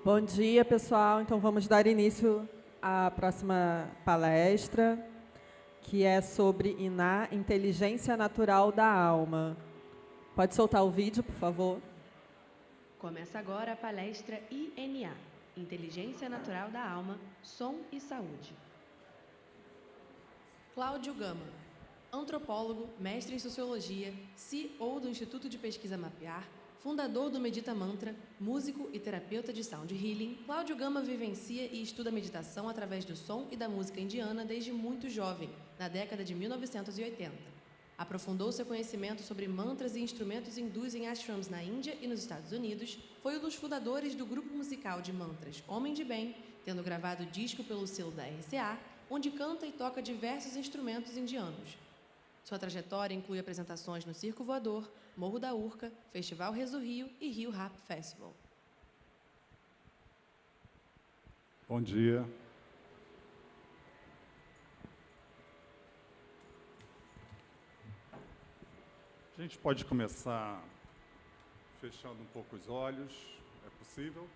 Bom dia, pessoal. Então, vamos dar início à próxima palestra, que é sobre Iná, Inteligência Natural da Alma. Pode soltar o vídeo, por favor? Começa agora a palestra INA, Inteligência Natural da Alma, Som e Saúde. Cláudio Gama, antropólogo, mestre em Sociologia, CEO do Instituto de Pesquisa Mapear, fundador do Medita Mantra, músico e terapeuta de Sound Healing, Cláudio Gama vivencia e estuda meditação através do som e da música indiana desde muito jovem, na década de 1980. Aprofundou seu conhecimento sobre mantras e instrumentos hindus em ashrams na Índia e nos Estados Unidos, foi um dos fundadores do grupo musical de mantras Homem de Bem, tendo gravado disco pelo selo da RCA, onde canta e toca diversos instrumentos indianos. Sua trajetória inclui apresentações no Circo Voador, Morro da Urca, Festival Rezo Rio e Rio Rap Festival. Bom dia. A gente pode começar fechando um pouco os olhos, é possível?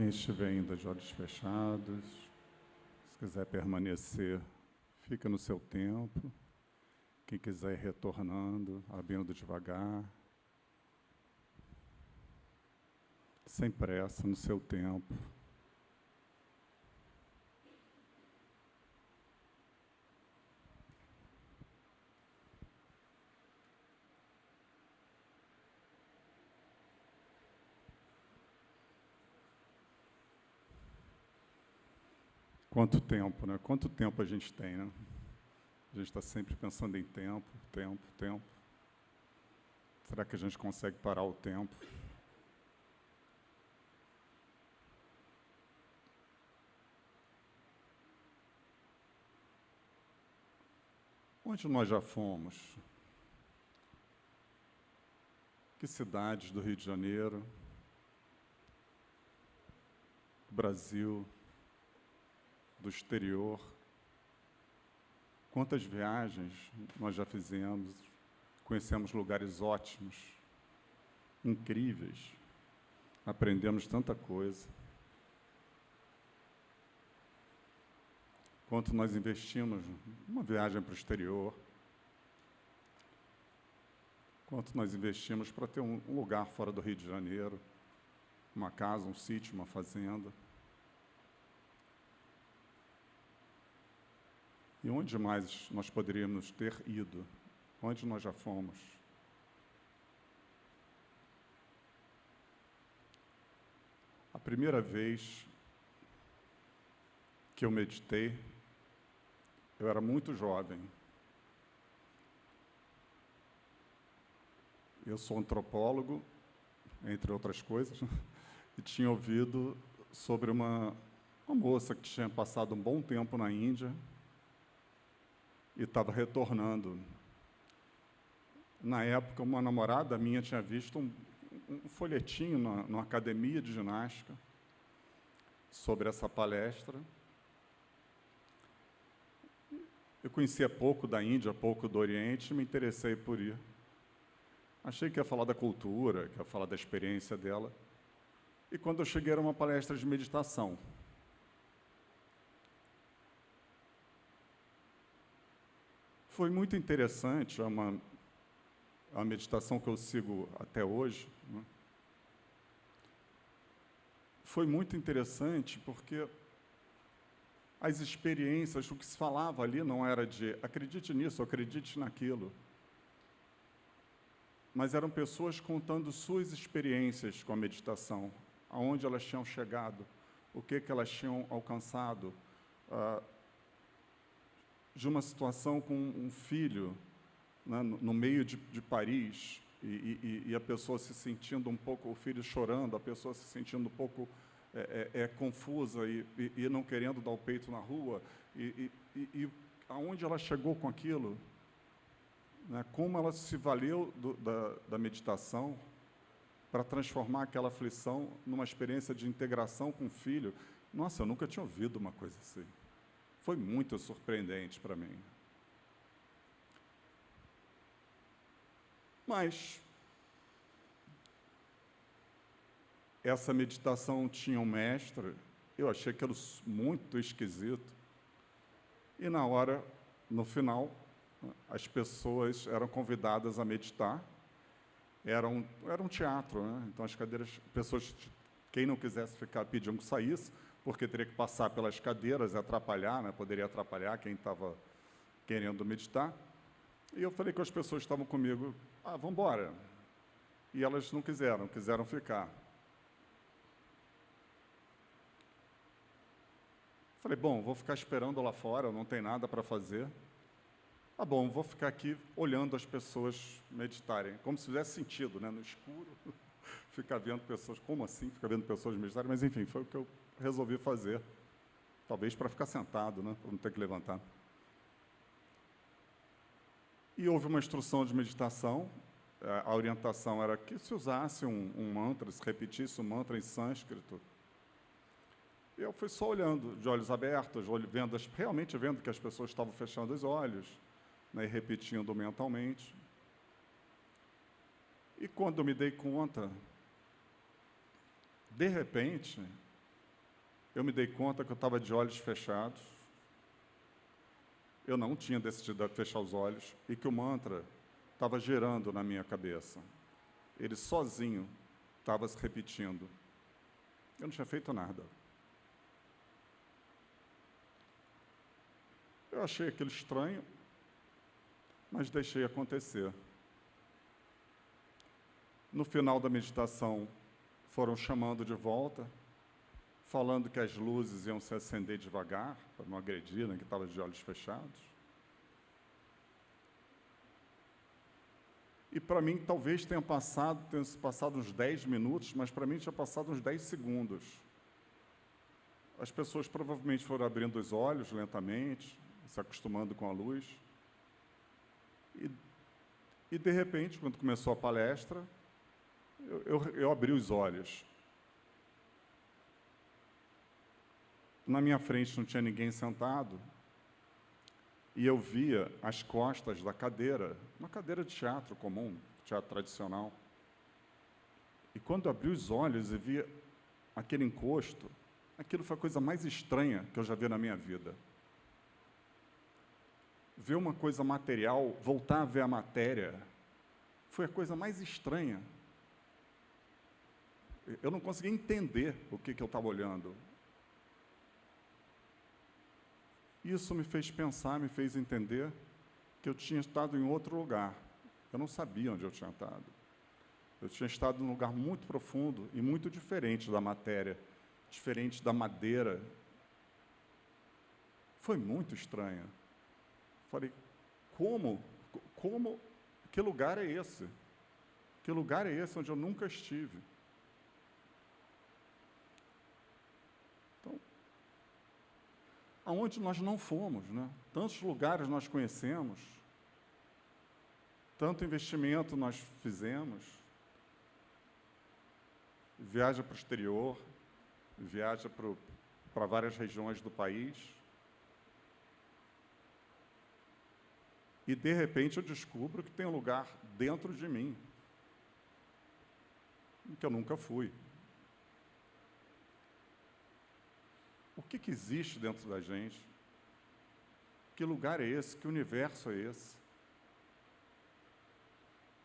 Quem estiver ainda de olhos fechados, se quiser permanecer, fica no seu tempo. Quem quiser ir retornando, abrindo devagar, sem pressa, no seu tempo. Quanto tempo, né? Quanto tempo a gente tem, né? A gente está sempre pensando em tempo, tempo, tempo. Será que a gente consegue parar o tempo? Onde nós já fomos? Que cidades do Rio de Janeiro, do Brasil, do exterior? Quantas viagens nós já fizemos, conhecemos lugares ótimos, incríveis, aprendemos tanta coisa. Quanto nós investimos numa viagem para o exterior, quanto nós investimos para ter um lugar fora do Rio de Janeiro, uma casa, um sítio, uma fazenda. E onde mais nós poderíamos ter ido? Onde nós já fomos? A primeira vez que eu meditei, eu era muito jovem. Eu sou antropólogo, entre outras coisas, e tinha ouvido sobre uma moça que tinha passado um bom tempo na Índia e estava retornando. Na época, uma namorada minha tinha visto um folhetinho numa academia de ginástica sobre essa palestra. Eu conhecia pouco da Índia, pouco do Oriente, e me interessei por ir. Achei que ia falar da cultura, que ia falar da experiência dela. E quando eu cheguei, era uma palestra de meditação. Foi muito interessante, é uma meditação que eu sigo até hoje, né? Foi muito interessante porque as experiências, o que se falava ali não era de acredite nisso, acredite naquilo, mas eram pessoas contando suas experiências com a meditação, aonde elas tinham chegado, o que elas tinham alcançado, de uma situação com um filho, né, no meio de Paris, e a pessoa se sentindo um pouco, o filho chorando, a pessoa se sentindo um pouco confusa e não querendo dar o peito na rua, e aonde ela chegou com aquilo, né, como ela se valeu da meditação para transformar aquela aflição numa experiência de integração com o filho. Nossa, eu nunca tinha ouvido uma coisa assim. Foi muito surpreendente para mim. Mas essa meditação tinha um mestre, eu achei aquilo muito esquisito. E na hora, no final, as pessoas eram convidadas a meditar. Era um teatro, né? Então as cadeiras, pessoas, quem não quisesse ficar, pediam que saísse, porque teria que passar pelas cadeiras e atrapalhar, né? Poderia atrapalhar quem estava querendo meditar. E eu falei com as pessoas que estavam comigo, vamos embora. E elas não quiseram ficar. Falei, bom, vou ficar esperando lá fora, não tem nada para fazer. Tá bom, vou ficar aqui olhando as pessoas meditarem, como se fizesse sentido, né? No escuro, ficar vendo pessoas, como assim? Ficar vendo pessoas meditarem, mas enfim, foi o que eu resolvi fazer. Talvez para ficar sentado, né? Para não ter que levantar. E houve uma instrução de meditação, a orientação era que se usasse um mantra, se repetisse um mantra em sânscrito. Eu fui só olhando, de olhos abertos, realmente vendo que as pessoas estavam fechando os olhos, né, e repetindo mentalmente. E quando eu me dei conta, de repente, eu me dei conta que eu estava de olhos fechados, eu não tinha decidido fechar os olhos, e que o mantra estava girando na minha cabeça. Ele sozinho estava se repetindo. Eu não tinha feito nada. Eu achei aquilo estranho, mas deixei acontecer. No final da meditação, foram chamando de volta, falando que as luzes iam se acender devagar, para não agredir, né, que estava de olhos fechados. E para mim, talvez tenha se passado uns 10 minutos, mas para mim tinha passado uns 10 segundos. As pessoas provavelmente foram abrindo os olhos lentamente, se acostumando com a luz. E de repente, quando começou a palestra, eu abri os olhos. Na minha frente não tinha ninguém sentado, e eu via as costas da cadeira, uma cadeira de teatro comum, teatro tradicional. E quando eu abri os olhos e vi aquele encosto, aquilo foi a coisa mais estranha que eu já vi na minha vida. Ver uma coisa material, voltar a ver a matéria, foi a coisa mais estranha. Eu não conseguia entender o que eu estava olhando. Isso me fez pensar, me fez entender que eu tinha estado em outro lugar. Eu não sabia onde eu tinha estado. Eu tinha estado num lugar muito profundo e muito diferente da matéria, diferente da madeira. Foi muito estranho. Falei, que lugar é esse? Que lugar é esse onde eu nunca estive? Então, aonde nós não fomos, né? Tantos lugares nós conhecemos, tanto investimento nós fizemos, viaja para o exterior, viaja para várias regiões do país, e de repente eu descubro que tem um lugar dentro de mim que eu nunca fui. O que existe dentro da gente? Que lugar é esse? Que universo é esse?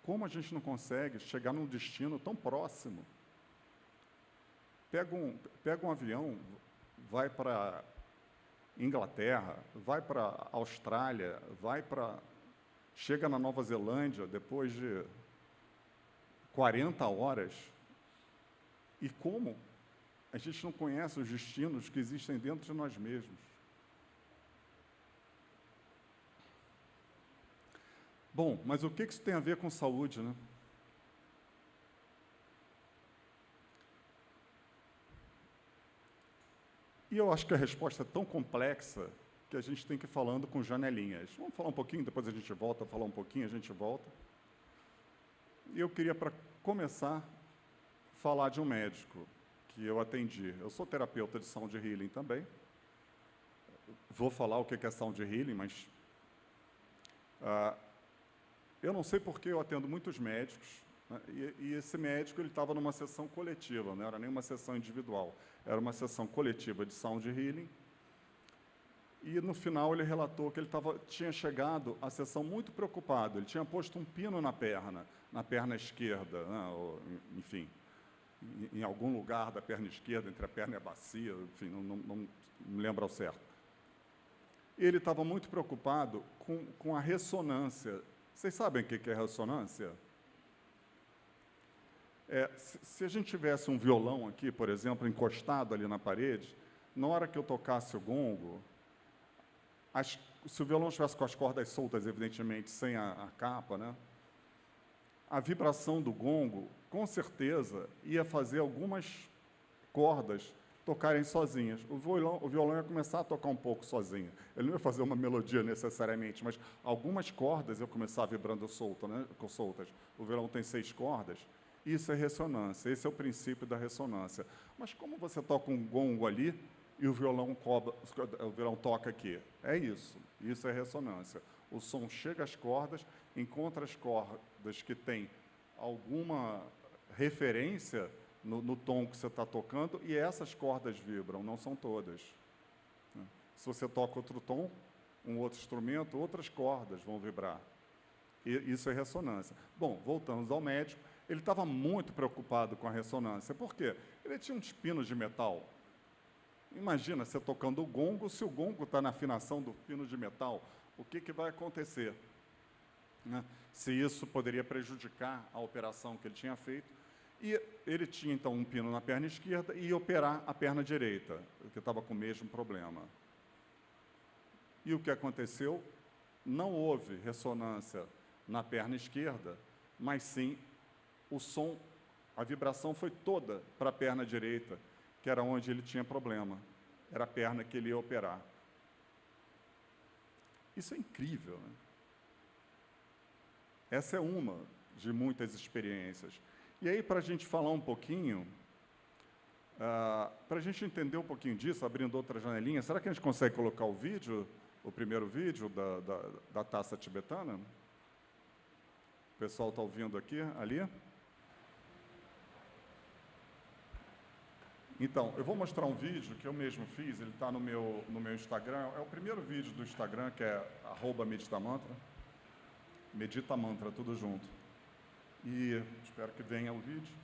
Como a gente não consegue chegar num destino tão próximo? Pega um avião, vai para Inglaterra, vai para Austrália, chega na Nova Zelândia depois de 40 horas. E como a gente não conhece os destinos que existem dentro de nós mesmos? Bom, mas o que isso tem a ver com saúde, né? E eu acho que a resposta é tão complexa que a gente tem que ir falando com janelinhas. Vamos falar um pouquinho, depois a gente volta, falar um pouquinho, a gente volta. E eu queria, para começar, falar de um médico que eu atendi. Eu sou terapeuta de Sound Healing também. Vou falar o que é Sound Healing, mas eu não sei porque eu atendo muitos médicos, né, e esse médico ele estava numa sessão coletiva, não era nem uma sessão individual, era uma sessão coletiva de Sound Healing, e no final ele relatou que ele tinha chegado à sessão muito preocupado, ele tinha posto um pino na perna esquerda, né, ou, enfim, em algum lugar da perna esquerda, entre a perna e a bacia, enfim, não me lembro ao certo. Ele estava muito preocupado com a ressonância. Vocês sabem o que é ressonância? Se a gente tivesse um violão aqui, por exemplo, encostado ali na parede, na hora que eu tocasse o gongo, se o violão estivesse com as cordas soltas, evidentemente, sem a capa, né, a vibração do gongo, com certeza, ia fazer algumas cordas tocarem sozinhas. O violão ia começar a tocar um pouco sozinho. Ele não ia fazer uma melodia necessariamente, mas algumas cordas iam começar vibrando soltas. O violão tem 6 cordas. Isso é ressonância. Esse é o princípio da ressonância. Mas como você toca um gongo ali e o violão toca aqui? É isso. Isso é ressonância. O som chega às cordas, encontra as cordas que têm alguma referência, no tom que você está tocando, e essas cordas vibram, não são todas. Né? Se você toca outro tom, um outro instrumento, outras cordas vão vibrar. E isso é ressonância. Bom, voltamos ao médico. Ele estava muito preocupado com a ressonância. Por quê? Ele tinha uns pinos de metal. Imagina você tocando o gongo, se o gongo está na afinação do pino de metal, o que vai acontecer? Né? Se isso poderia prejudicar a operação que ele tinha feito. E ele tinha, então, um pino na perna esquerda e ia operar a perna direita, que estava com o mesmo problema. E o que aconteceu? Não houve ressonância na perna esquerda, mas sim o som, a vibração foi toda para a perna direita, que era onde ele tinha problema. Era a perna que ele ia operar. Isso é incrível, né? Essa é uma de muitas experiências. E aí, para a gente falar um pouquinho, para a gente entender um pouquinho disso, abrindo outra janelinha, será que a gente consegue colocar o vídeo, o primeiro vídeo da taça tibetana? O pessoal está ouvindo aqui, ali? Então, eu vou mostrar um vídeo que eu mesmo fiz, ele está no meu Instagram, é o primeiro vídeo do Instagram, que é @meditamantra, meditamantra, tudo junto. E espero que venha o vídeo.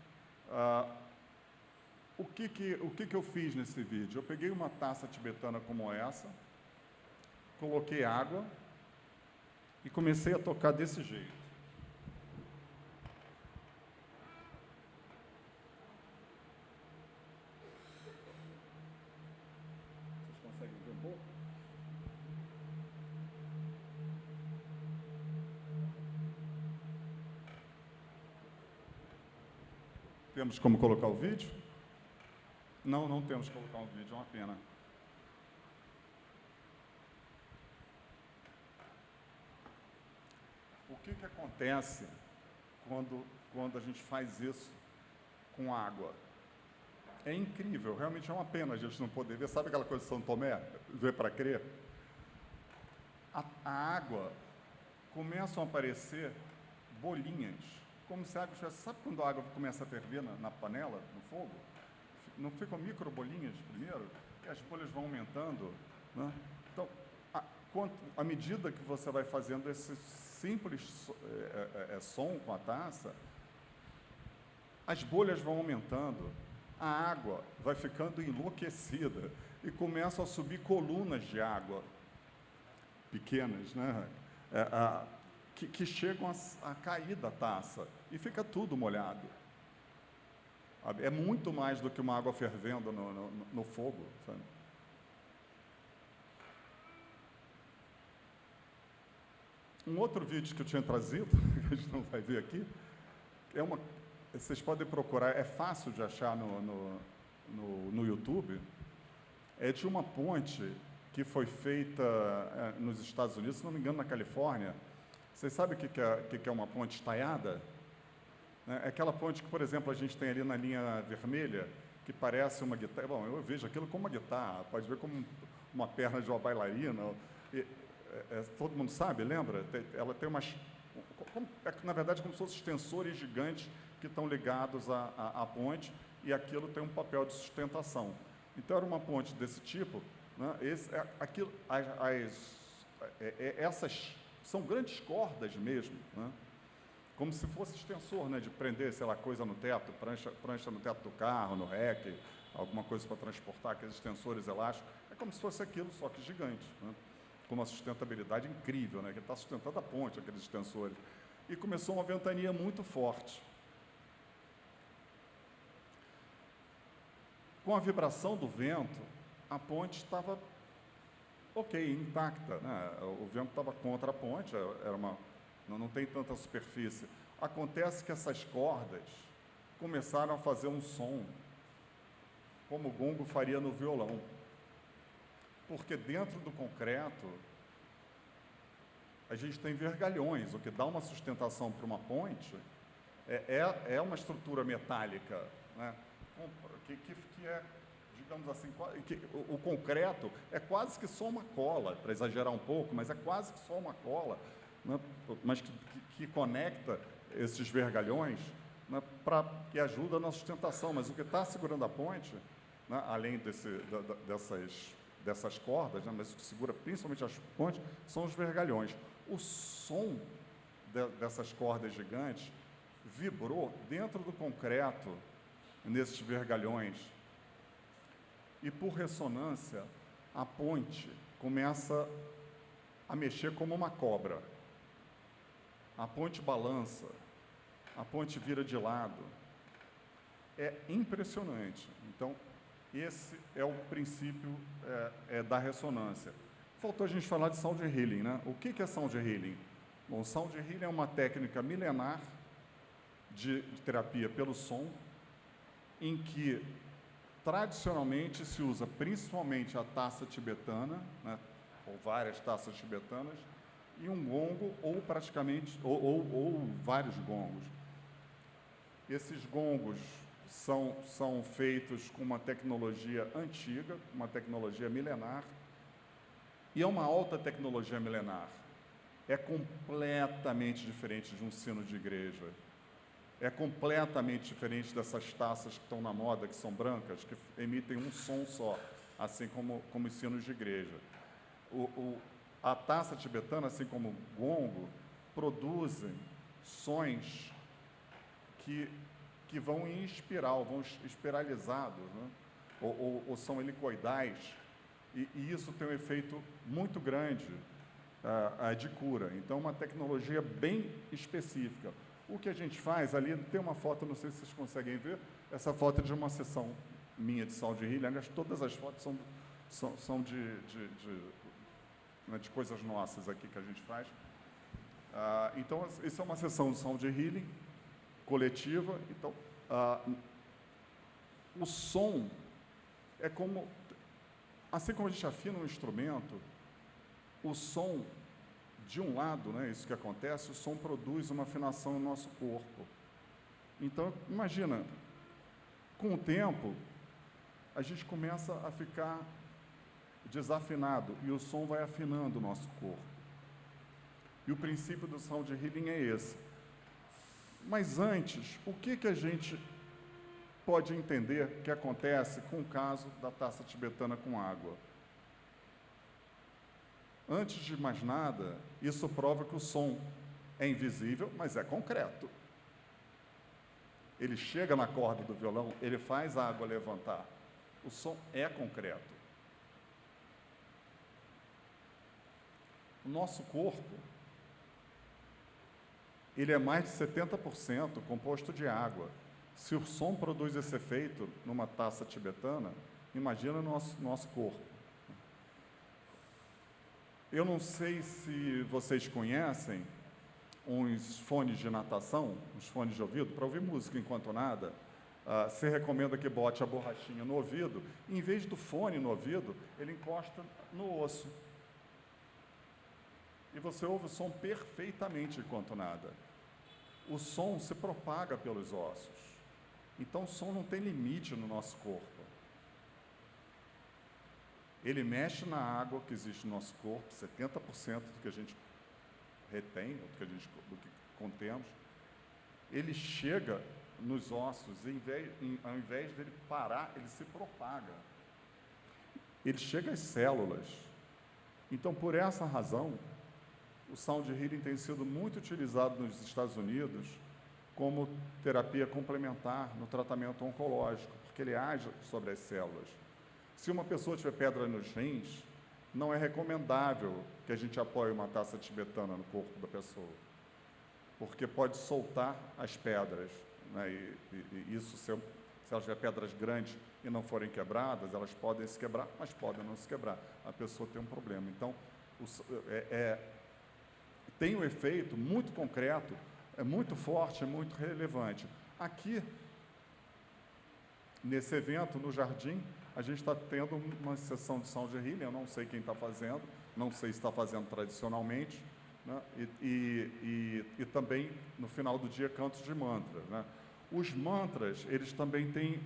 O que eu fiz nesse vídeo? Eu peguei uma taça tibetana como essa, coloquei água e comecei a tocar desse jeito. Temos como colocar o vídeo? Não, não temos que colocar um vídeo, é uma pena. O que acontece quando a gente faz isso com água? É incrível, realmente é uma pena a gente não poder ver. Sabe aquela coisa de São Tomé? Ver para crer? A água começam a aparecer bolinhas. Como se a água estivesse... Sabe quando a água começa a ferver na panela, no fogo? Não ficam micro bolinhas primeiro? E as bolhas vão aumentando, né? Então, à medida que você vai fazendo esse simples som com a taça, as bolhas vão aumentando, a água vai ficando enlouquecida e começam a subir colunas de água pequenas, né? Que chegam a cair da taça e fica tudo molhado. É muito mais do que uma água fervendo no fogo, sabe? Um outro vídeo que eu tinha trazido, que a gente não vai ver aqui, vocês podem procurar, é fácil de achar no YouTube, é de uma ponte que foi feita nos Estados Unidos, se não me engano, na Califórnia. Vocês sabem o que é uma ponte estaiada? É aquela ponte que, por exemplo, a gente tem ali na linha vermelha, que parece uma guitarra. Bom, eu vejo aquilo como uma guitarra, pode ver como uma perna de uma bailarina. Todo mundo sabe, lembra? Ela tem umas... na verdade, como se fossem extensores gigantes que estão ligados à ponte, e aquilo tem um papel de sustentação. Então, era uma ponte desse tipo, né? Essas são grandes cordas mesmo, né? Como se fosse extensor, né? De prender, sei lá, coisa no teto, prancha no teto do carro, no rack, alguma coisa para transportar, aqueles extensores elásticos. É como se fosse aquilo, só que gigante, né? Com uma sustentabilidade incrível, né? Que está sustentando a ponte, aqueles extensores. E começou uma ventania muito forte. Com a vibração do vento, a ponte estava intacta, né? O vento estava contra a ponte, não tem tanta superfície. Acontece que essas cordas começaram a fazer um som, como o gongo faria no violão. Porque dentro do concreto, a gente tem vergalhões, o que dá uma sustentação para uma ponte é uma estrutura metálica, né? Que é, digamos assim, o concreto é quase que só uma cola, para exagerar um pouco, mas é quase que só uma cola, né? Mas que conecta esses vergalhões, né? que ajuda na sustentação, mas o que está segurando a ponte, né, além dessas cordas, né, mas o que segura principalmente as pontes, são os vergalhões. O som dessas cordas gigantes vibrou dentro do concreto, nesses vergalhões, e, por ressonância, a ponte começa a mexer como uma cobra. A ponte balança, a ponte vira de lado. É impressionante. Então, esse é o princípio da ressonância. Faltou a gente falar de sound healing, né? O que é sound healing? Bom, sound healing é uma técnica milenar de terapia pelo som, em que tradicionalmente se usa principalmente a taça tibetana, né, ou várias taças tibetanas, e um gongo, ou praticamente, ou vários gongos. Esses gongos são feitos com uma tecnologia antiga, uma tecnologia milenar, e é uma alta tecnologia milenar. É completamente diferente de um sino de igreja. É completamente diferente dessas taças que estão na moda, que são brancas, que emitem um som só, assim como os sinos de igreja. A taça tibetana, assim como o gongo, produzem sons que vão em espiral, vão espiralizados, né? ou são helicoidais, e isso tem um efeito muito grande de cura. Então, uma tecnologia bem específica. O que a gente faz ali, tem uma foto, não sei se vocês conseguem ver, essa foto é de uma sessão minha de sound healing. Aliás, todas as fotos são de coisas nossas aqui que a gente faz. Então, isso é uma sessão de sound healing coletiva. Então, o som é como, assim como a gente afina um instrumento, o som, de um lado, né, isso que acontece, o som produz uma afinação no nosso corpo. Então, imagina, com o tempo, a gente começa a ficar desafinado e o som vai afinando o nosso corpo. E o princípio do sound healing é esse. Mas antes, o que a gente pode entender que acontece com o caso da taça tibetana com água? Antes de mais nada, isso prova que o som é invisível, mas é concreto. Ele chega na corda do violão, ele faz a água levantar. O som é concreto. O nosso corpo, ele é mais de 70% composto de água. Se o som produz esse efeito numa taça tibetana, imagina o nosso corpo. Eu não sei se vocês conhecem uns fones de natação, uns fones de ouvido, para ouvir música enquanto nada. Você recomenda que bote a borrachinha no ouvido, e, em vez do fone no ouvido, ele encosta no osso. E você ouve o som perfeitamente enquanto nada. O som se propaga pelos ossos. Então, o som não tem limite no nosso corpo. Ele mexe na água que existe no nosso corpo, 70% do que a gente retém, do que contemos. Ele chega nos ossos, e ao invés dele parar, ele se propaga. Ele chega às células. Então, por essa razão, o sound healing tem sido muito utilizado nos Estados Unidos como terapia complementar no tratamento oncológico, porque ele age sobre as células. Se uma pessoa tiver pedra nos rins, não é recomendável que a gente apoie uma taça tibetana no corpo da pessoa, porque pode soltar as pedras, né? E isso, se elas tiverem pedras grandes e não forem quebradas, elas podem se quebrar, mas podem não se quebrar. A pessoa tem um problema. Então, tem um efeito muito concreto, é muito forte, é muito relevante. Aqui, nesse evento, no Jardim, a gente está tendo uma sessão de sound healing. Eu não sei quem está fazendo, não sei se está fazendo tradicionalmente, né? E também, no final do dia, cantos de mantras, né? Os mantras, eles também têm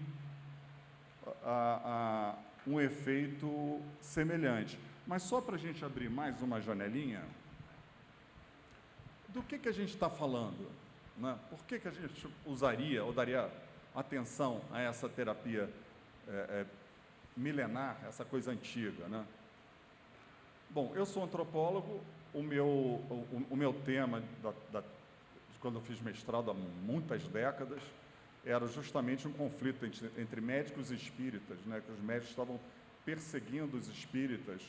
um efeito semelhante. Mas só para a gente abrir mais uma janelinha, do que a gente está falando? né? Por que a gente usaria ou daria atenção a essa terapia milenar, essa coisa antiga, né? Bom, eu sou antropólogo, o meu tema, quando eu fiz mestrado há muitas décadas, era justamente um conflito entre médicos e espíritas, né? Que os médicos estavam perseguindo os espíritas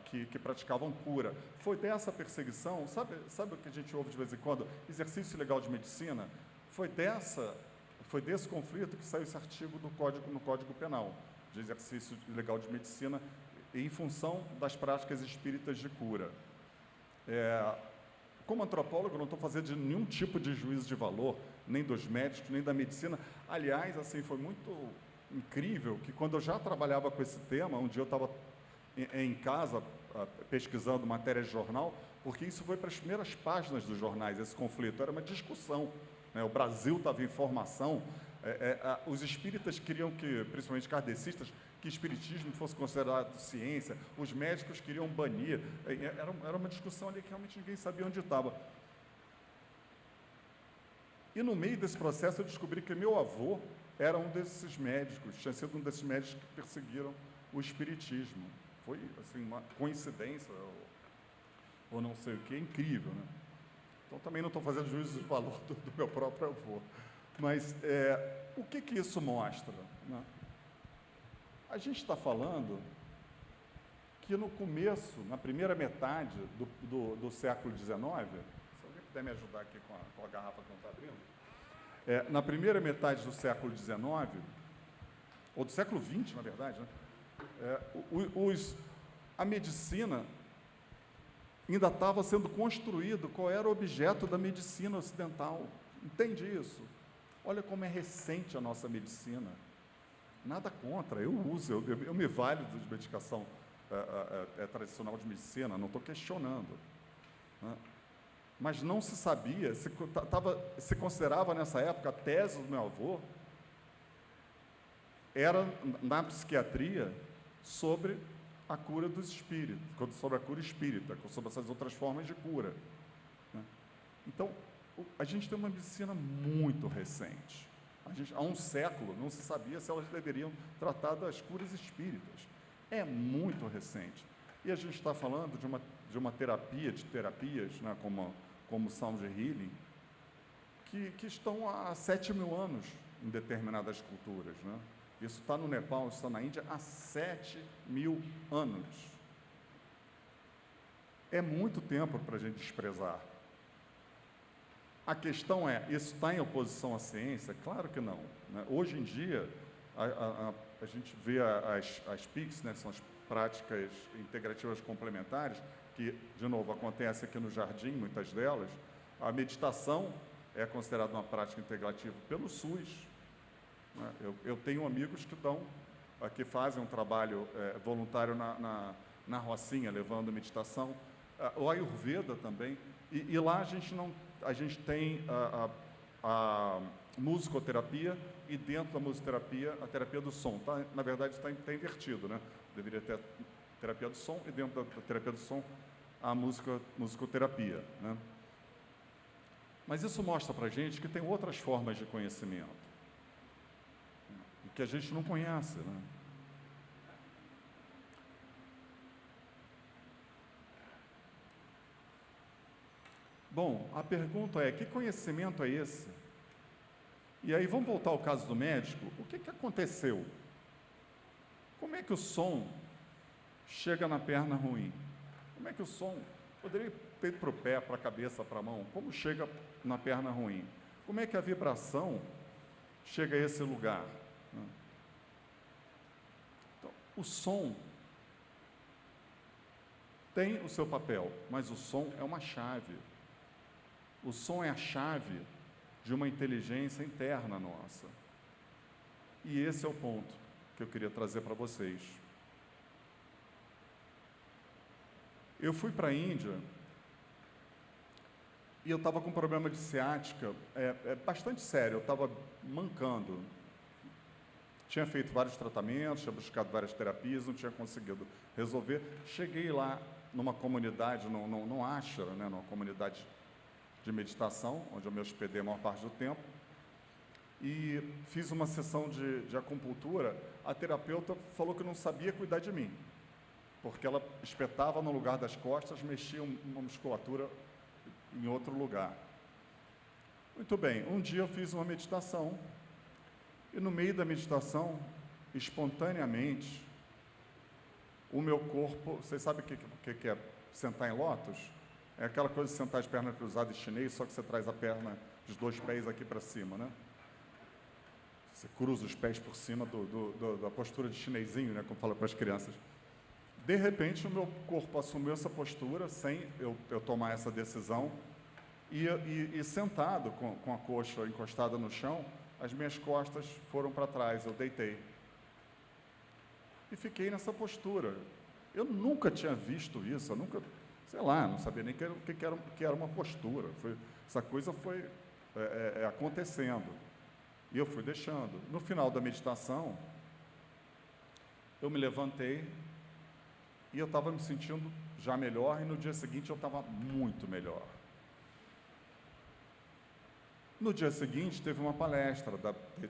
que praticavam cura. Foi dessa perseguição, sabe o que a gente ouve de vez em quando? Exercício ilegal de medicina? Foi desse conflito que saiu esse artigo no Código Penal, de exercício ilegal de medicina, em função das práticas espíritas de cura. Como antropólogo, não estou fazendo nenhum tipo de juízo de valor, nem dos médicos, nem da medicina. Aliás, assim, foi muito incrível que, quando eu já trabalhava com esse tema, um dia eu estava em casa pesquisando matéria de jornal, porque isso foi para as primeiras páginas dos jornais, esse conflito. Era uma discussão, né? O Brasil estava em formação. Os espíritas queriam principalmente kardecistas, que espiritismo fosse considerado ciência, os médicos queriam banir, era uma discussão ali que realmente ninguém sabia onde estava. E no meio desse processo eu descobri que meu avô era um desses médicos, tinha sido um desses médicos que perseguiram o espiritismo. Foi, assim, uma coincidência, ou não sei o que, incrível, né? Então também não estou fazendo juízo de valor do meu próprio avô. Mas o que isso mostra, né? A gente está falando que no começo, na primeira metade do século XIX, se alguém puder me ajudar aqui com a garrafa que não está abrindo, na primeira metade do século XIX, ou do século XX, na verdade, né? A medicina ainda estava sendo construído, qual era o objeto da medicina ocidental. Entende isso? Olha como é recente a nossa medicina. Nada contra, eu uso, eu me valido de medicação tradicional de medicina, não estou questionando, né? Mas não se sabia, se considerava nessa época, a tese do meu avô era, na psiquiatria, sobre a cura dos espíritos, sobre a cura espírita, sobre essas outras formas de cura, né? Então, a gente tem uma medicina muito recente. Há um século não se sabia se elas deveriam tratar das curas espíritas. É muito recente. E a gente está falando de uma terapias, né, como Sound Healing, que estão há 7.000 anos em determinadas culturas, né? Isso está no Nepal, isso está na Índia há 7.000 anos. É muito tempo para a gente desprezar. A questão é, isso está em oposição à ciência? Claro que não, né? Hoje em dia, a gente vê as PICs, né, que são as práticas integrativas complementares, que, de novo, acontece aqui no Jardim, muitas delas. A meditação é considerada uma prática integrativa pelo SUS, né? Eu tenho amigos que fazem um trabalho voluntário na Rocinha, levando meditação. O Ayurveda também, e lá a gente tem a musicoterapia, e dentro da musicoterapia, a terapia do som. Na verdade, está invertido, né? Deveria ter a terapia do som, e dentro da terapia do som, a musicoterapia, né? Mas isso mostra para a gente que tem outras formas de conhecimento, que a gente não conhece, né? Bom, a pergunta é, que conhecimento é esse? E aí, vamos voltar ao caso do médico. O que aconteceu? Como é que o som chega na perna ruim? Como é que o som poderia ter ido para o pé, para a cabeça, para a mão? Como chega na perna ruim? Como é que a vibração chega a esse lugar? Então, o som tem o seu papel, mas o som é uma chave. O som é a chave de uma inteligência interna nossa. E esse é o ponto que eu queria trazer para vocês. Eu fui para a Índia e eu estava com um problema de ciática bastante sério, eu estava mancando. Tinha feito vários tratamentos, tinha buscado várias terapias, não tinha conseguido resolver. Cheguei lá numa comunidade, no Ashram, né, numa comunidade de meditação, onde eu me hospedei a maior parte do tempo, e fiz uma sessão de acupuntura. A terapeuta falou que não sabia cuidar de mim, porque ela espetava no lugar das costas, mexia uma musculatura em outro lugar. Muito bem, um dia eu fiz uma meditação, e no meio da meditação, espontaneamente, o meu corpo... Vocês sabem o que é sentar em lótus? É aquela coisa de sentar as pernas cruzadas em chinês, só que você traz a perna, os dois pés aqui para cima, né? Você cruza os pés por cima da postura de chinesinho, né, como fala para as crianças. De repente, o meu corpo assumiu essa postura, sem eu tomar essa decisão, e sentado, com a coxa encostada no chão, as minhas costas foram para trás, eu deitei. E fiquei nessa postura. Eu nunca tinha visto isso, eu nunca, sei lá, não sabia nem que era uma postura. Essa coisa foi acontecendo. E eu fui deixando. No final da meditação, eu me levantei e eu estava me sentindo já melhor, e no dia seguinte eu estava muito melhor. No dia seguinte, teve uma palestra,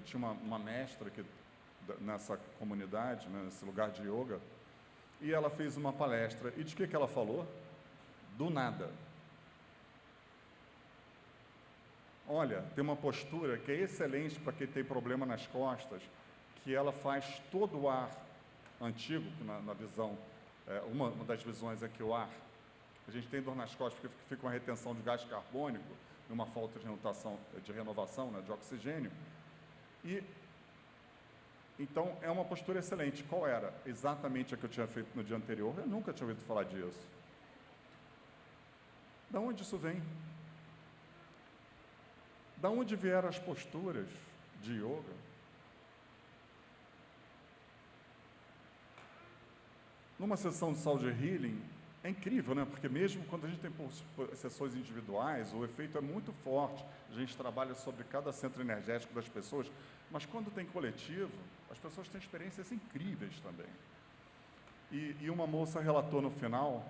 tinha uma mestra nessa comunidade, né, nesse lugar de yoga, e ela fez uma palestra. E de que ela falou? Do nada. Olha, tem uma postura que é excelente para quem tem problema nas costas, que ela faz todo o ar antigo, na visão, uma das visões é que o ar, a gente tem dor nas costas porque fica uma retenção de gás carbônico, numa falta de renovação, né, de oxigênio, e então é uma postura excelente. Qual era? Exatamente a que eu tinha feito no dia anterior. Eu nunca tinha ouvido falar disso. Da onde isso vem? Da onde vieram as posturas de yoga? Numa sessão de Sound Healing, é incrível, né? Porque mesmo quando a gente tem sessões individuais, o efeito é muito forte. A gente trabalha sobre cada centro energético das pessoas, mas quando tem coletivo, as pessoas têm experiências incríveis também. E uma moça relatou no final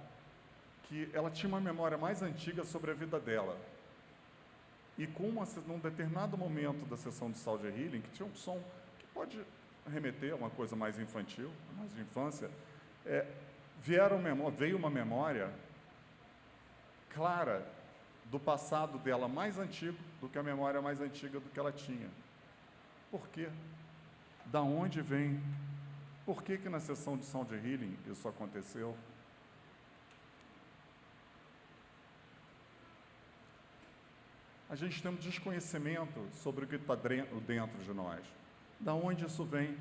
que ela tinha uma memória mais antiga sobre a vida dela. E num determinado momento da sessão de Sound Healing, que tinha um som que pode remeter a uma coisa mais infantil, mais de infância, veio uma memória clara do passado dela mais antigo do que a memória mais antiga do que ela tinha. Por quê? Da onde vem? Por que na sessão de Sound Healing isso aconteceu? A gente tem um desconhecimento sobre o que está dentro de nós. Da onde isso vem?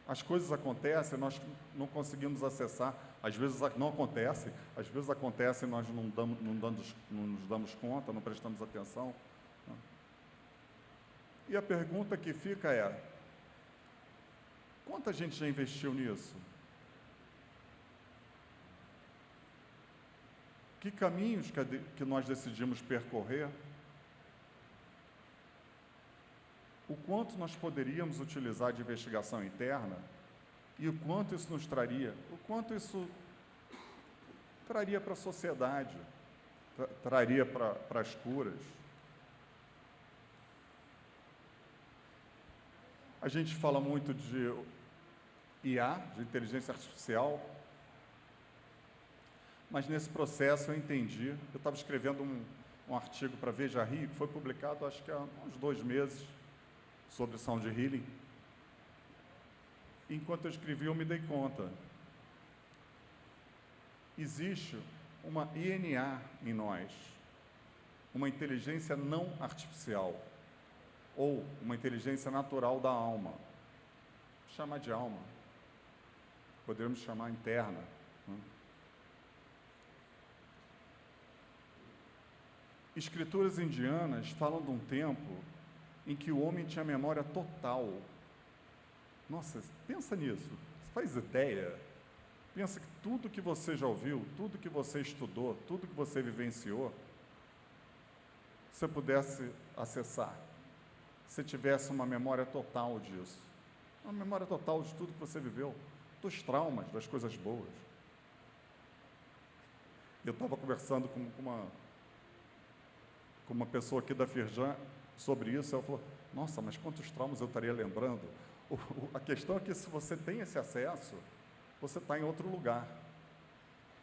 As coisas acontecem, nós não conseguimos acessar. Às vezes não acontece, às vezes acontece e nós não nos damos conta, não prestamos atenção. E a pergunta que fica é: quanta gente já investiu nisso? Que caminhos que nós decidimos percorrer? O quanto nós poderíamos utilizar de investigação interna e o quanto isso nos traria, o quanto isso traria para a sociedade, traria para as curas. A gente fala muito de IA, de inteligência artificial, mas nesse processo eu entendi, eu estava escrevendo um artigo para Veja Rio, que foi publicado acho que há uns 2 meses, sobre Sound Healing. Enquanto eu escrevi, eu me dei conta. Existe uma INA em nós, uma inteligência não artificial, ou uma inteligência natural da alma. Vou chamar de alma. Poderíamos chamar interna. Escrituras indianas falam de um tempo em que o homem tinha memória total. Nossa, pensa nisso. Você faz ideia? Pensa que tudo que você já ouviu, tudo que você estudou, tudo que você vivenciou, você pudesse acessar. Se tivesse uma memória total disso. Uma memória total de tudo que você viveu, dos traumas, das coisas boas. Eu estava conversando com com uma pessoa aqui da Firjan sobre isso, ela falou, nossa, mas quantos traumas eu estaria lembrando? A questão é que se você tem esse acesso, você está em outro lugar.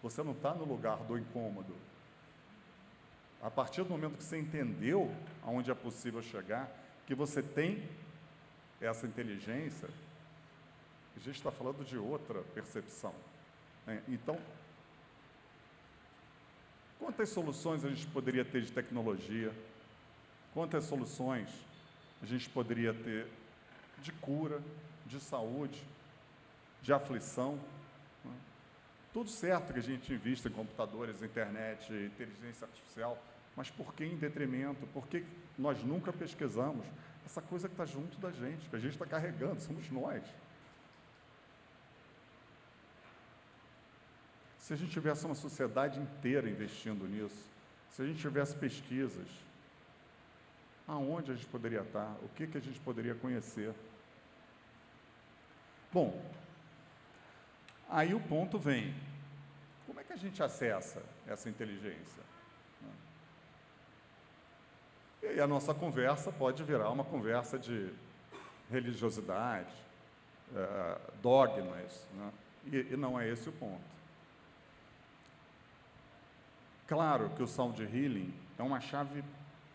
Você não está no lugar do incômodo. A partir do momento que você entendeu aonde é possível chegar, que você tem essa inteligência, a gente está falando de outra percepção, né? Então, quantas soluções a gente poderia ter de tecnologia? Quantas soluções a gente poderia ter de cura, de saúde, de aflição? Né? Tudo certo que a gente invista em computadores, internet, inteligência artificial, mas por que em detrimento? Por que nós nunca pesquisamos essa coisa que está junto da gente, que a gente está carregando, somos nós? Se a gente tivesse uma sociedade inteira investindo nisso, se a gente tivesse pesquisas, aonde a gente poderia estar? O que a gente poderia conhecer? Bom, aí o ponto vem. Como é que a gente acessa essa inteligência? E aí a nossa conversa pode virar uma conversa de religiosidade, dogmas, né? E não é esse o ponto. Claro que o Sound Healing é uma chave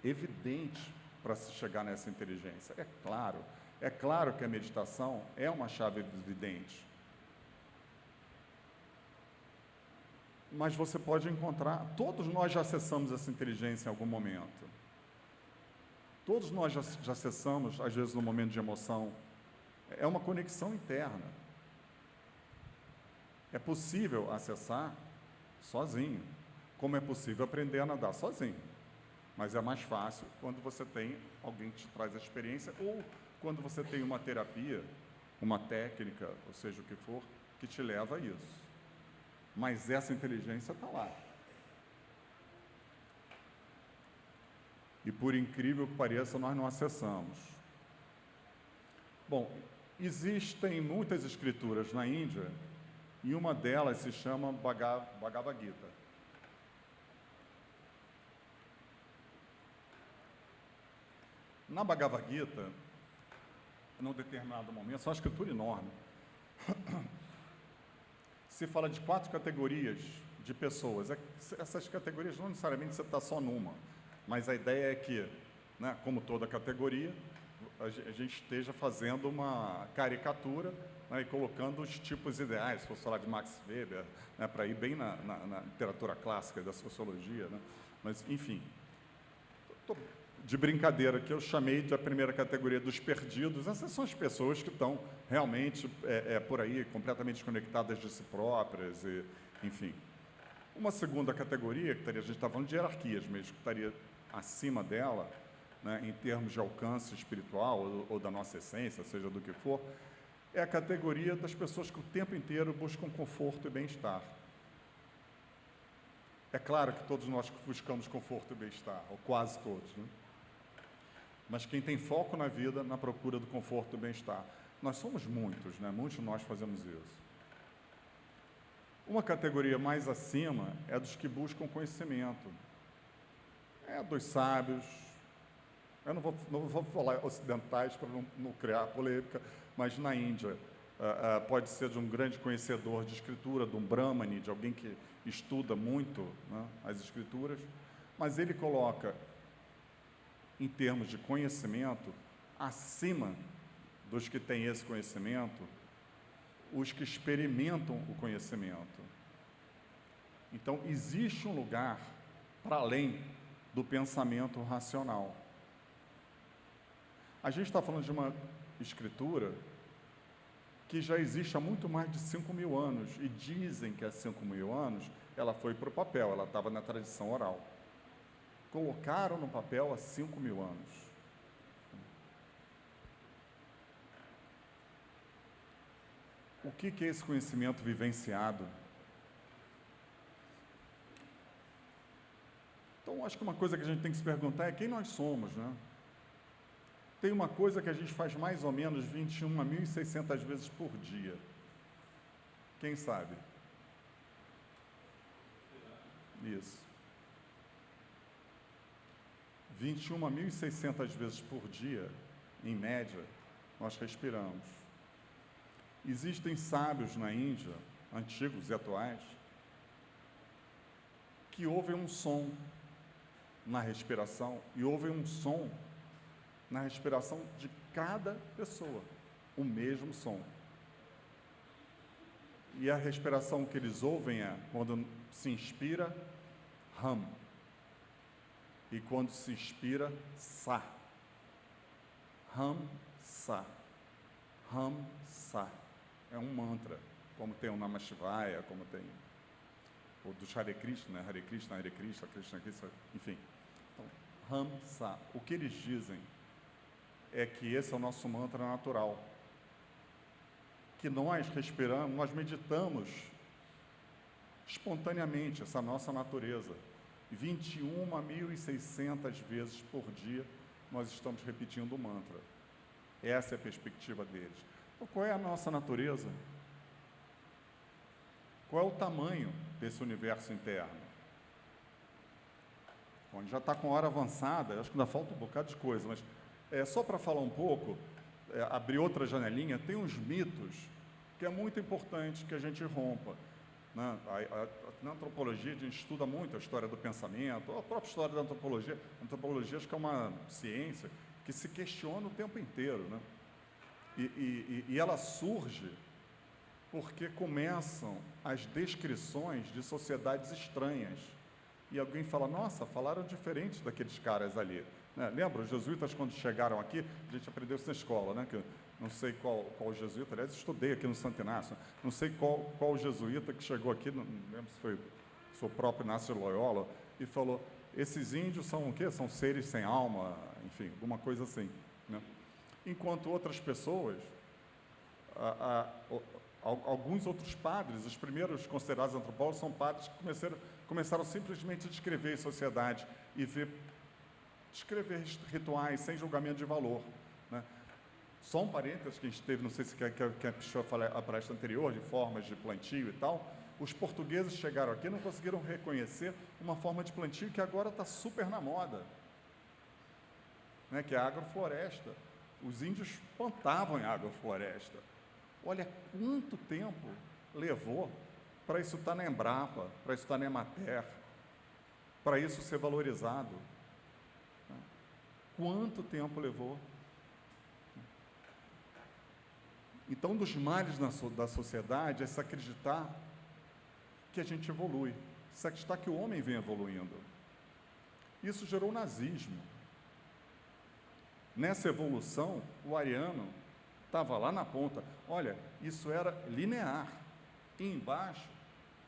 evidente para se chegar nessa inteligência. É claro que a meditação é uma chave evidente. Mas você pode encontrar, todos nós já acessamos essa inteligência em algum momento. Todos nós já acessamos, às vezes, no momento de emoção. É uma conexão interna. É possível acessar sozinho, como é possível aprender a nadar sozinho. Mas é mais fácil quando você tem alguém que te traz a experiência ou quando você tem uma terapia, uma técnica, ou seja, o que for, que te leva a isso. Mas essa inteligência está lá. E por incrível que pareça, nós não acessamos. Bom, existem muitas escrituras na Índia e uma delas se chama Bhagavad Gita. Na Bhagavad Gita, num determinado momento, é uma escritura enorme, se fala de 4 categorias de pessoas. Essas categorias não necessariamente você está só numa, mas a ideia é que, né, como toda categoria, a gente esteja fazendo uma caricatura, né, e colocando os tipos ideais, se fosse falar de Max Weber, né, para ir bem na literatura clássica da sociologia, né? Mas, enfim, de brincadeira que eu chamei de a primeira categoria dos perdidos. Essas são as pessoas que estão realmente por aí, completamente desconectadas de si próprias, e, enfim. Uma segunda categoria, que a gente está falando de hierarquias mesmo, que estaria acima dela, né, em termos de alcance espiritual ou da nossa essência, seja do que for, é a categoria das pessoas que o tempo inteiro buscam conforto e bem-estar. É claro que todos nós buscamos conforto e bem-estar, ou quase todos, né? Mas quem tem foco na vida, na procura do conforto e bem-estar. Nós somos muitos, né? Muitos de nós fazemos isso. Uma categoria mais acima é dos que buscam conhecimento. É dos sábios. Eu não vou falar ocidentais para não criar polêmica, mas na Índia pode ser de um grande conhecedor de escritura, de um brahmane, de alguém que estuda muito, né, as escrituras, mas ele coloca, em termos de conhecimento, acima dos que têm esse conhecimento, os que experimentam o conhecimento. Então, existe um lugar para além do pensamento racional. A gente está falando de uma escritura que já existe há muito mais de 5.000 anos, e dizem que há 5.000 anos ela foi para o papel, ela estava na tradição oral. Colocaram no papel há 5.000 anos. O que é esse conhecimento vivenciado? Então, acho que uma coisa que a gente tem que se perguntar é quem nós somos, né? Tem uma coisa que a gente faz mais ou menos 21.600 vezes por dia. Quem sabe? Isso. 21.600 vezes por dia, em média, nós respiramos. Existem sábios na Índia, antigos e atuais, que ouvem um som na respiração e ouvem um som na respiração de cada pessoa, o mesmo som. E a respiração que eles ouvem é, quando se inspira, Ram. E quando se expira, Sa. Ram, Sa. Ram, Sa. É um mantra, como tem o Namah Shivaya, como tem o dos Hare Krishna, né? Hare Krishna, Hare Krishna, Krishna Krishna, enfim. Então, Ram, Sa. O que eles dizem é que esse é o nosso mantra natural. Que nós respiramos, nós meditamos espontaneamente essa nossa natureza. 21.600 vezes por dia nós estamos repetindo o mantra. Essa é a perspectiva deles. Então, qual é a nossa natureza? Qual é o tamanho desse universo interno? Bom, a gente já está com hora avançada, acho que ainda falta um bocado de coisa, mas só para falar um pouco, abrir outra janelinha, tem uns mitos que é muito importante que a gente rompa. Na antropologia, a gente estuda muito a história do pensamento, a própria história da antropologia. A antropologia, acho que é uma ciência que se questiona o tempo inteiro, né? E ela surge porque começam as descrições de sociedades estranhas. E alguém fala, nossa, falaram diferente daqueles caras ali. Né? Lembra, os jesuítas, quando chegaram aqui, a gente aprendeu isso na escola, né? Que não sei qual jesuíta, aliás, estudei aqui no Santo Inácio, não sei qual jesuíta que chegou aqui, não lembro se foi o próprio Inácio Loyola, e falou, esses índios são o quê? São seres sem alma, enfim, alguma coisa assim. Né? Enquanto outras pessoas, alguns outros padres, os primeiros considerados antropólogos, são padres que começaram simplesmente a descrever a sociedade e descrever rituais sem julgamento de valor. Né? Só um parênteses que a gente teve, não sei se quer que a pessoa fale a palestra anterior, de formas de plantio e tal, os portugueses chegaram aqui e não conseguiram reconhecer uma forma de plantio que agora está super na moda, né? Que é a agrofloresta. Os índios plantavam em agrofloresta. Olha quanto tempo levou para isso estar na Embrapa, para isso estar na Emater, para isso ser valorizado. Quanto tempo levou? Então, um dos males da sociedade é se acreditar que a gente evolui, se acreditar que o homem vem evoluindo. Isso gerou o nazismo. Nessa evolução, o ariano estava lá na ponta. Olha, isso era linear. E embaixo,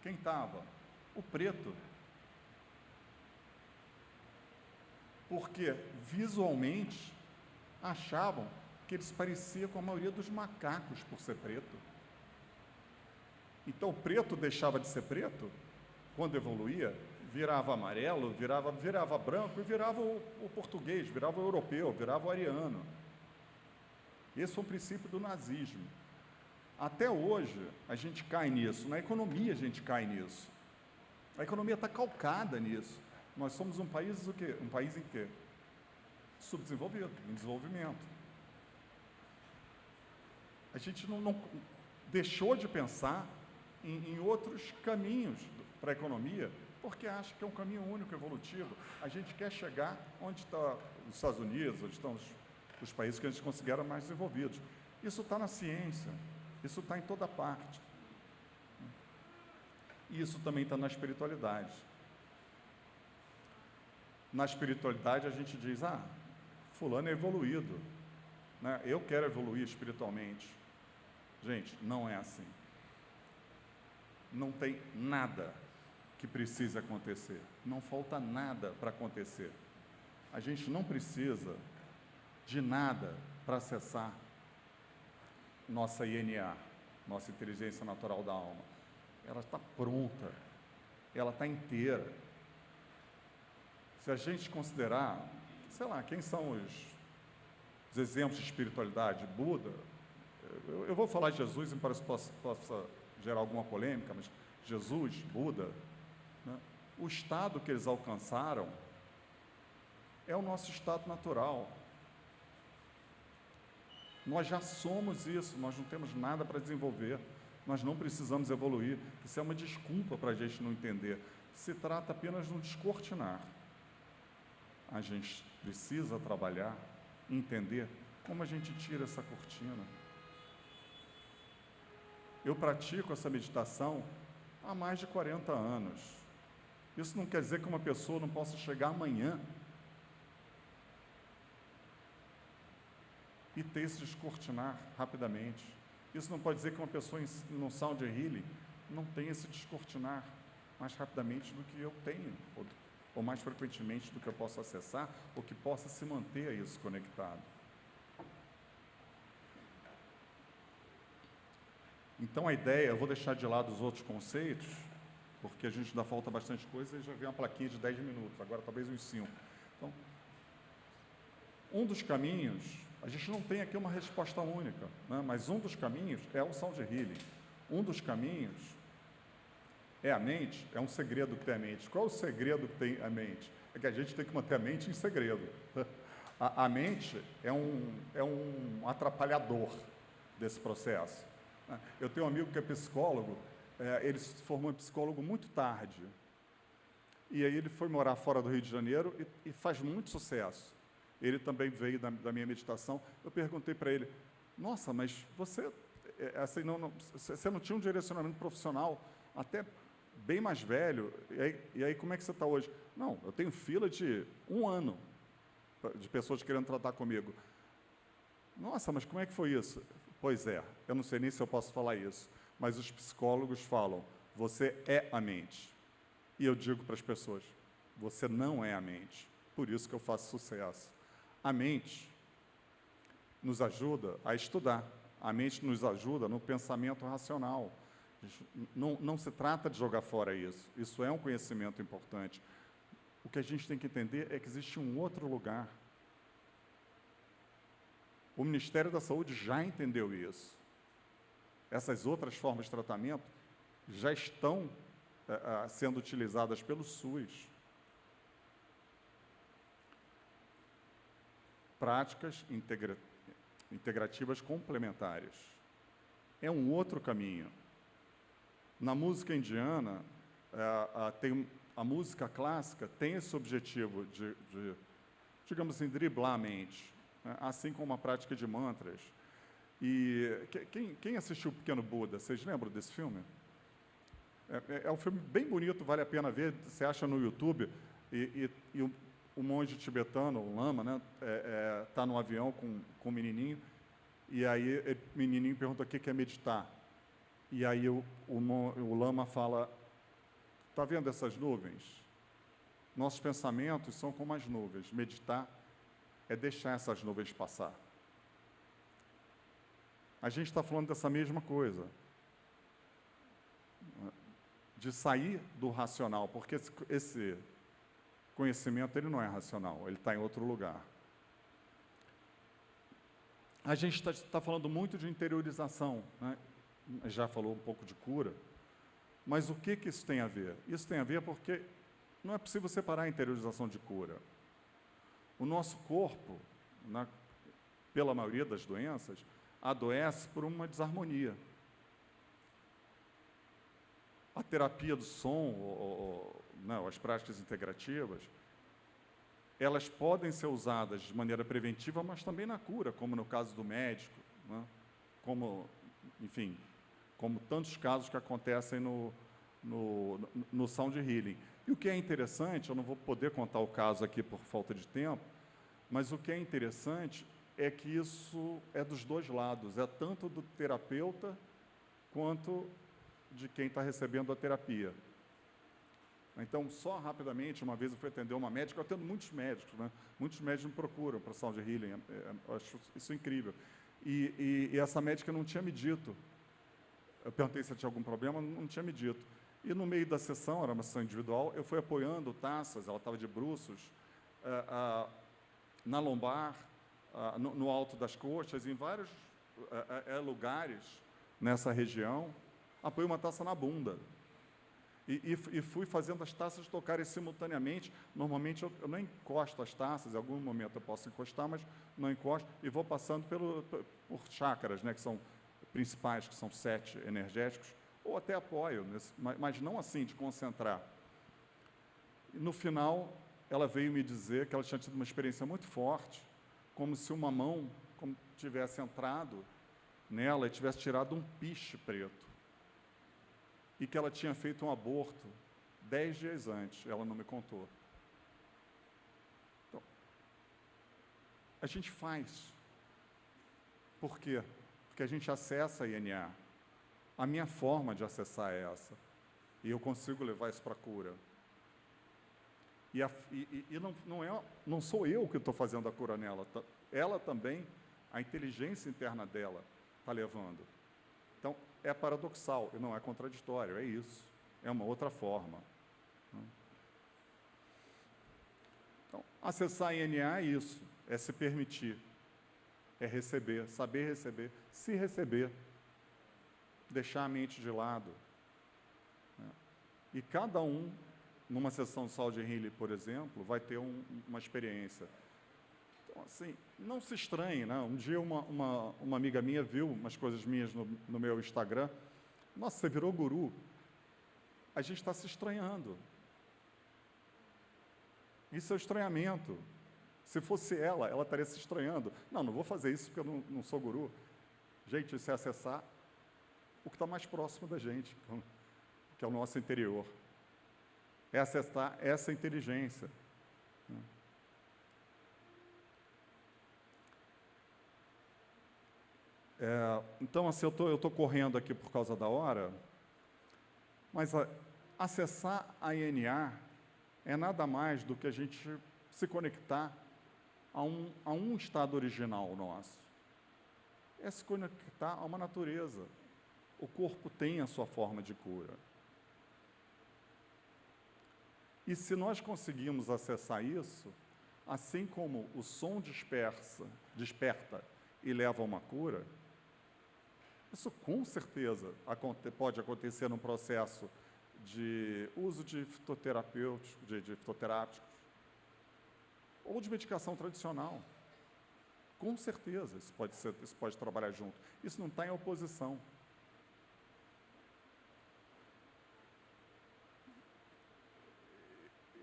quem estava? O preto. Porque, visualmente, achavam que eles pareciam com a maioria dos macacos por ser preto. Então, o preto deixava de ser preto, quando evoluía, virava amarelo, virava branco e virava o português, virava o europeu, virava o ariano. Esse foi o princípio do nazismo. Até hoje, a gente cai nisso. Na economia, a gente cai nisso. A economia está calcada nisso. Nós somos um país o quê? Um país em quê? Subdesenvolvido, em desenvolvimento. A gente não deixou de pensar em outros caminhos para a economia, porque acha que é um caminho único, evolutivo. A gente quer chegar onde está os Estados Unidos, onde estão os países que a gente considera mais desenvolvidos. Isso está na ciência, isso está em toda parte. E isso também está na espiritualidade. Na espiritualidade a gente diz, fulano é evoluído, né? Eu quero evoluir espiritualmente. Gente, não é assim. Não tem nada que precise acontecer. Não falta nada para acontecer. A gente não precisa de nada para acessar nossa INA, nossa inteligência natural da alma. Ela está pronta, ela está inteira. Se a gente considerar, sei lá, quem são os exemplos de espiritualidade? Buda, eu vou falar de Jesus, e parece que possa gerar alguma polêmica, mas Jesus, Buda, né? O estado que eles alcançaram É o nosso estado natural. Nós já somos isso, nós não temos nada para desenvolver, nós não precisamos evoluir. Isso é uma desculpa para a gente não entender. Se trata apenas de um descortinar. A gente precisa trabalhar, entender como a gente tira essa cortina. Eu pratico essa meditação há mais de 40 anos. Isso não quer dizer que uma pessoa não possa chegar amanhã e ter esse descortinar rapidamente. Isso não pode dizer que uma pessoa no Sound Healing não tenha esse descortinar mais rapidamente do que eu tenho, ou mais frequentemente do que eu posso acessar, ou que possa se manter a isso conectado. Então, a ideia, eu vou deixar de lado os outros conceitos, porque a gente ainda falta bastante coisa e já vem uma plaquinha de 10 minutos, agora talvez uns 5. Então, um dos caminhos, a gente não tem aqui uma resposta única, né? Mas um dos caminhos é o Sound Healing. Um dos caminhos é a mente, é um segredo que tem a mente. Qual é o segredo que tem a mente? É que a gente tem que manter a mente em segredo. A mente é um atrapalhador desse processo. Eu tenho um amigo que é psicólogo, ele se formou em psicólogo muito tarde. E aí ele foi morar fora do Rio de Janeiro e faz muito sucesso. Ele também veio da minha meditação. Eu perguntei para ele, nossa, mas você, assim, você não tinha um direcionamento profissional até bem mais velho, e aí como é que você está hoje? Não, eu tenho fila de 1 ano de pessoas querendo tratar comigo. Nossa, mas como é que foi isso? Pois é, eu não sei nem se eu posso falar isso, mas os psicólogos falam, você é a mente. E eu digo para as pessoas, você não é a mente. Por isso que eu faço sucesso. A mente nos ajuda a estudar. A mente nos ajuda no pensamento racional. Não se trata de jogar fora isso. Isso é um conhecimento importante. O que a gente tem que entender é que existe um outro lugar. O Ministério da Saúde já entendeu isso. Essas outras formas de tratamento já estão sendo utilizadas pelo SUS. Práticas integrativas complementares. É um outro caminho. Na música indiana, a música clássica tem esse objetivo de digamos assim, driblar a mente, né? Assim como a prática de mantras. E quem assistiu o Pequeno Buda, vocês lembram desse filme? É um filme bem bonito, vale a pena ver, você acha no YouTube, e o monge tibetano, o lama, né, tá no avião com um menininho, e aí o menininho pergunta o que é meditar. E aí o lama fala, está vendo essas nuvens? Nossos pensamentos são como as nuvens. Meditar é deixar essas nuvens passar. A gente está falando dessa mesma coisa, de sair do racional, porque esse conhecimento ele não é racional, ele está em outro lugar. A gente está falando muito de interiorização, né? Já falou um pouco de cura, mas o que isso tem a ver? Isso tem a ver porque não é possível separar a interiorização de cura. O nosso corpo, pela maioria das doenças, adoece por uma desarmonia. A terapia do som, não, as práticas integrativas, elas podem ser usadas de maneira preventiva, mas também na cura, como no caso do médico, né? Enfim, como tantos casos que acontecem no Sound Healing. E o que é interessante, eu não vou poder contar o caso aqui por falta de tempo, mas o que é interessante é que isso é dos dois lados, é tanto do terapeuta quanto de quem está recebendo a terapia. Então, só rapidamente, uma vez eu fui atender uma médica, eu atendo muitos médicos, né? Muitos médicos me procuram para Sound Healing, eu acho isso incrível. E essa médica não tinha me dito, eu perguntei se tinha algum problema, não tinha me dito. E no meio da sessão, era uma sessão individual, eu fui apoiando taças, ela estava de bruços, na lombar, no alto das coxas, em vários lugares nessa região, apoiei uma taça na bunda. E fui fazendo as taças tocarem simultaneamente. Normalmente eu não encosto as taças, em algum momento eu posso encostar, mas não encosto, e vou passando por chácaras, né, que são principais, que são 7 energéticos, ou até apoio, mas não assim, de concentrar. E no final, ela veio me dizer que ela tinha tido uma experiência muito forte, como se uma mão tivesse entrado nela e tivesse tirado um piche preto. E que ela tinha feito um aborto 10 dias antes, ela não me contou. Então, a gente faz. Por quê? Porque a gente acessa a INA. A minha forma de acessar é essa. E eu consigo levar isso para a cura. E não sou eu que estou fazendo a cura nela. Ela também, a inteligência interna dela está levando. Então, é paradoxal e não é contraditório, é isso. É uma outra forma. Então, acessar a INA é isso, é se permitir, é receber, saber receber, se receber, deixar a mente de lado. E cada um, numa sessão de Sound Healing, por exemplo, vai ter uma experiência. Então, assim, não se estranhe, né? Um dia uma amiga minha viu umas coisas minhas no meu Instagram. Nossa, você virou guru. A gente está se estranhando. Isso é o estranhamento. Se fosse ela estaria se estranhando. Não vou fazer isso porque eu não sou guru. Gente, isso é acessar o que está mais próximo da gente, que é o nosso interior. É acessar essa inteligência. Então, assim, eu estou correndo aqui por causa da hora, mas acessar a INA é nada mais do que a gente se conectar a um estado original nosso. É se conectar a uma natureza. O corpo tem a sua forma de cura. E se nós conseguimos acessar isso, assim como o som desperta e leva a uma cura, isso com certeza pode acontecer num processo de uso de fitoterápicos, ou de medicação tradicional. Com certeza, isso pode trabalhar junto. Isso não está em oposição.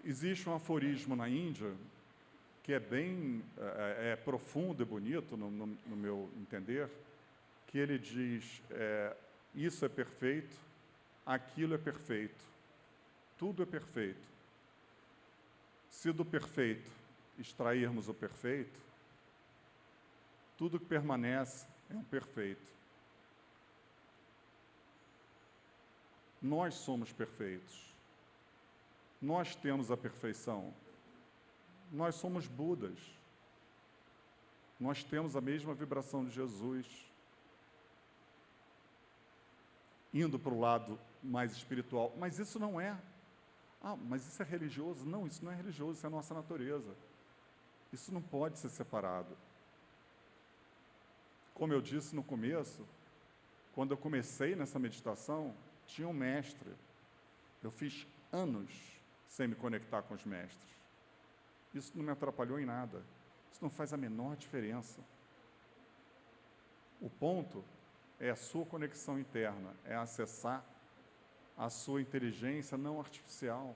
Existe um aforismo na Índia que é bem profundo e bonito, no meu entender, que ele diz, isso é perfeito, aquilo é perfeito, tudo é perfeito. Se do perfeito extrairmos o perfeito, tudo que permanece é um perfeito. Nós somos perfeitos. Nós temos a perfeição. Nós somos Budas. Nós temos a mesma vibração de Jesus. Indo para o lado mais espiritual. Mas isso não é. Mas isso é religioso? Não, isso não é religioso, isso é a nossa natureza. Isso não pode ser separado. Como eu disse no começo, quando eu comecei nessa meditação, tinha um mestre. Eu fiz anos sem me conectar com os mestres. Isso não me atrapalhou em nada. Isso não faz a menor diferença. O ponto é a sua conexão interna, é acessar a sua inteligência não artificial.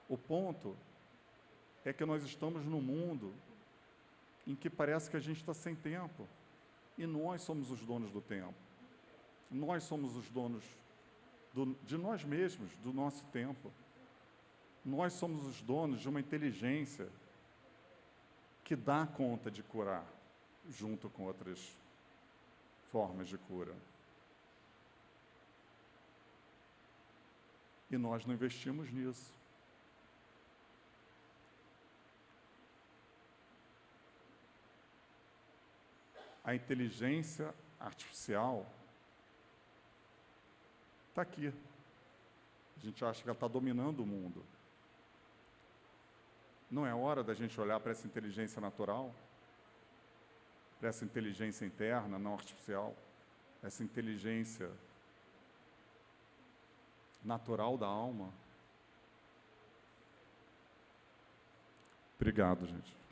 O ponto é que nós estamos num mundo em que parece que a gente está sem tempo. E nós somos os donos do tempo. Nós somos os donos de nós mesmos, do nosso tempo. Nós somos os donos de uma inteligência que dá conta de curar, junto com outras formas de cura. E nós não investimos nisso. A inteligência artificial está aqui. A gente acha que ela está dominando o mundo. Não é hora da gente olhar para essa inteligência natural, para essa inteligência interna, não artificial, essa inteligência natural da alma. Obrigado, gente.